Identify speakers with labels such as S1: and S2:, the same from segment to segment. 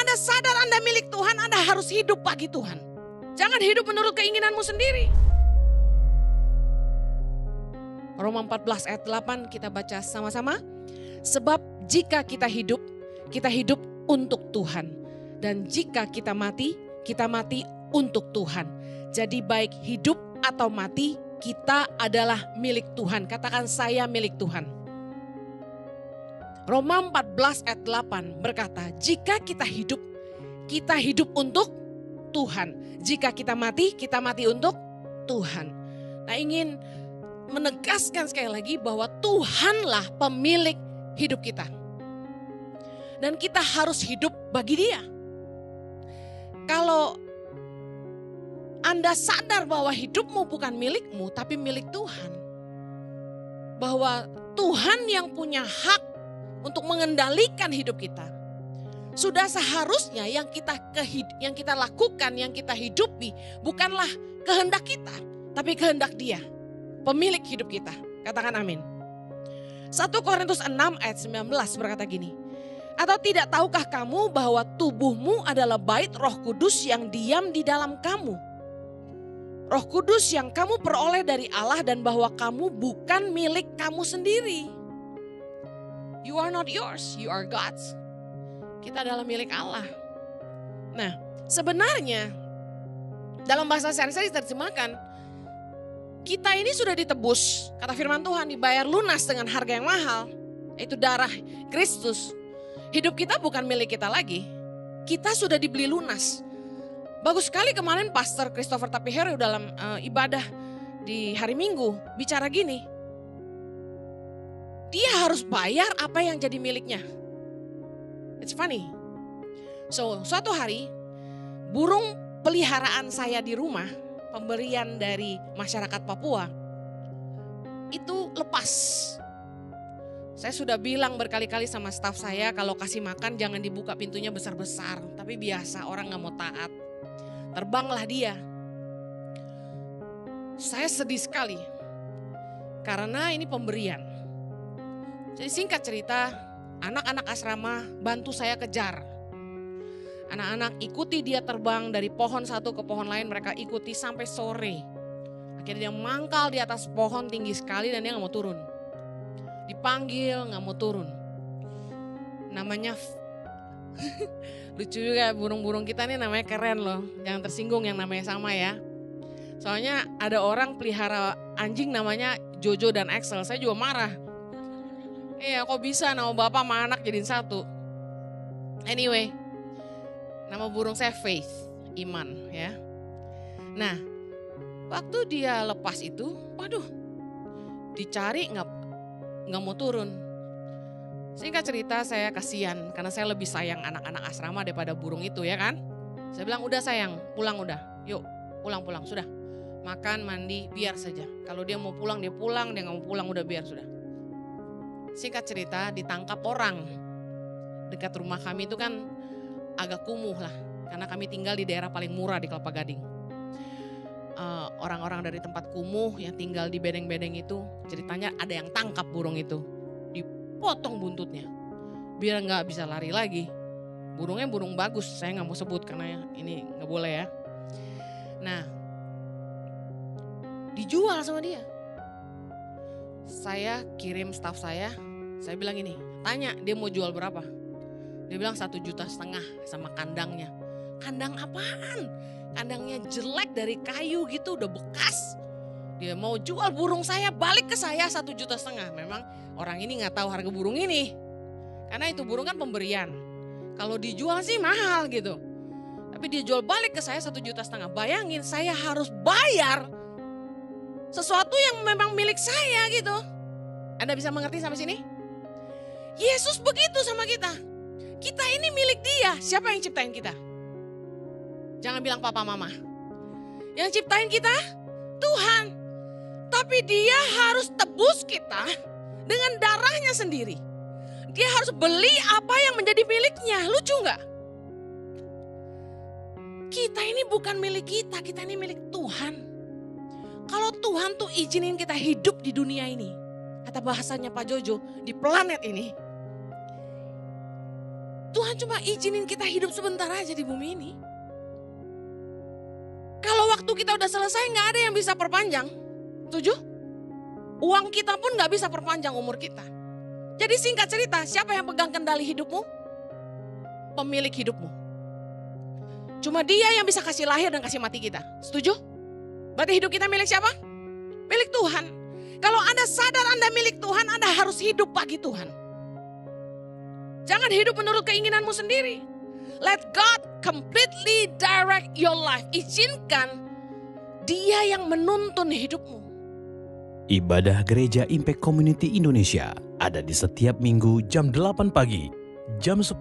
S1: Anda sadar Anda milik Tuhan, Anda harus hidup bagi Tuhan. Jangan hidup menurut keinginanmu sendiri. Roma 14 ayat 8 kita baca sama-sama. Sebab jika kita hidup untuk Tuhan. Dan jika kita mati untuk Tuhan. Jadi baik hidup atau mati, kita adalah milik Tuhan. Katakan saya milik Tuhan. Roma 14 ayat 8 berkata, jika kita hidup untuk Tuhan. Jika kita mati untuk Tuhan. Nah, ingin menegaskan sekali lagi bahwa Tuhanlah pemilik hidup kita. Dan kita harus hidup bagi Dia. Kalau Anda sadar bahwa hidupmu bukan milikmu tapi milik Tuhan. Bahwa Tuhan yang punya hak untuk mengendalikan hidup kita. Sudah seharusnya yang kita lakukan, yang kita hidupi bukanlah kehendak kita, tapi kehendak Dia, pemilik hidup kita. Katakan amin. 1 Korintus 6 ayat 19 berkata gini. Atau tidak tahukah kamu bahwa tubuhmu adalah bait Roh Kudus yang diam di dalam kamu? Roh Kudus yang kamu peroleh dari Allah dan bahwa kamu bukan milik kamu sendiri. You are not yours, you are God's. Kita adalah milik Allah. Nah, sebenarnya dalam bahasa sehari-hari diterjemahkan, kita ini sudah ditebus, kata firman Tuhan, dibayar lunas dengan harga yang mahal, yaitu darah Kristus. Hidup kita bukan milik kita lagi, kita sudah dibeli lunas. Bagus sekali kemarin Pastor Christopher Tapihero dalam ibadah di hari Minggu bicara gini. Dia harus bayar apa yang jadi miliknya. It's funny. So, suatu hari burung peliharaan saya di rumah, pemberian dari masyarakat Papua, itu lepas. Saya sudah bilang berkali-kali sama staf saya, kalau kasih makan jangan dibuka pintunya besar-besar. Tapi biasa orang gak mau taat. Terbanglah dia. Saya sedih sekali. Karena ini pemberian. Jadi singkat cerita, anak-anak asrama bantu saya kejar. Anak-anak ikuti dia terbang dari pohon satu ke pohon lain, mereka ikuti sampai sore. Akhirnya dia mangkal di atas pohon tinggi sekali dan dia gak mau turun. Dipanggil gak mau turun. Namanya, lucu juga burung-burung kita nih namanya keren loh. Jangan tersinggung yang namanya sama ya. Soalnya ada orang pelihara anjing namanya Jojo dan Axel, saya juga marah. Iya kok bisa nama bapak sama anak jadiin satu. Anyway, nama burung saya Faith, Iman ya. Nah, waktu dia lepas itu, waduh, dicari nggak mau turun. Singkat cerita saya kasihan karena saya lebih sayang anak-anak asrama daripada burung itu ya kan. Saya bilang udah sayang, pulang udah, yuk pulang sudah. Makan, mandi, biar saja. Kalau dia mau pulang dia pulang, dia nggak mau pulang udah biar sudah. Singkat cerita ditangkap orang. Dekat rumah kami itu kan agak kumuh lah. Karena kami tinggal di daerah paling murah di Kelapa Gading. Orang-orang dari tempat kumuh yang tinggal di bedeng-bedeng itu ceritanya ada yang tangkap burung itu. Dipotong buntutnya. Biar gak bisa lari lagi. Burungnya burung bagus, saya gak mau sebut karena ini gak boleh ya. Nah, dijual sama dia. Saya kirim staf saya bilang ini, tanya dia mau jual berapa. Dia bilang 1,5 juta sama kandangnya. Kandang apaan? Kandangnya jelek dari kayu gitu udah bekas. Dia mau jual burung saya balik ke saya 1,5 juta. Memang orang ini gak tahu harga burung ini. Karena itu burung kan pemberian. Kalau dijual sih mahal gitu. Tapi dia jual balik ke saya 1,5 juta. Bayangin saya harus bayar sesuatu yang memang milik saya gitu. Anda bisa mengerti sampai sini? Yesus begitu sama kita. Kita ini milik Dia. Siapa yang ciptain kita? Jangan bilang papa mama. Yang ciptain kita Tuhan. Tapi Dia harus tebus kita dengan darahnya sendiri. Dia harus beli apa yang menjadi miliknya. Lucu gak? Kita ini bukan milik kita ini milik Tuhan. Kalau Tuhan tuh izinin kita hidup di dunia ini, kata bahasanya Pak Jojo, di planet ini, Tuhan cuma izinin kita hidup sebentar aja di bumi ini. Kalau waktu kita udah selesai nggak ada yang bisa perpanjang. Setuju? Uang kita pun nggak bisa perpanjang umur kita. Jadi singkat cerita, siapa yang pegang kendali hidupmu? Pemilik hidupmu. Cuma dia yang bisa kasih lahir dan kasih mati kita. Setuju? Berarti hidup kita milik siapa? Milik Tuhan. Kalau Anda sadar Anda milik Tuhan, Anda harus hidup bagi Tuhan. Jangan hidup menurut keinginanmu sendiri. Let God completely direct your life. Izinkan Dia yang menuntun hidupmu.
S2: Ibadah Gereja Impact Community Indonesia ada di setiap minggu jam 8 pagi, jam 10,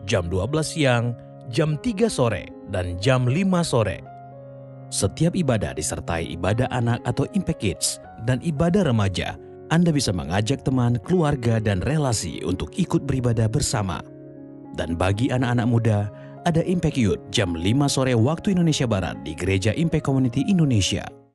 S2: jam 12 siang, jam 3 sore, dan jam 5 sore. Setiap ibadah disertai ibadah anak atau Impact Kids dan ibadah remaja. Anda bisa mengajak teman, keluarga, dan relasi untuk ikut beribadah bersama. Dan bagi anak-anak muda, ada Impact Youth jam 5 sore waktu Indonesia Barat di Gereja Impact Community Indonesia.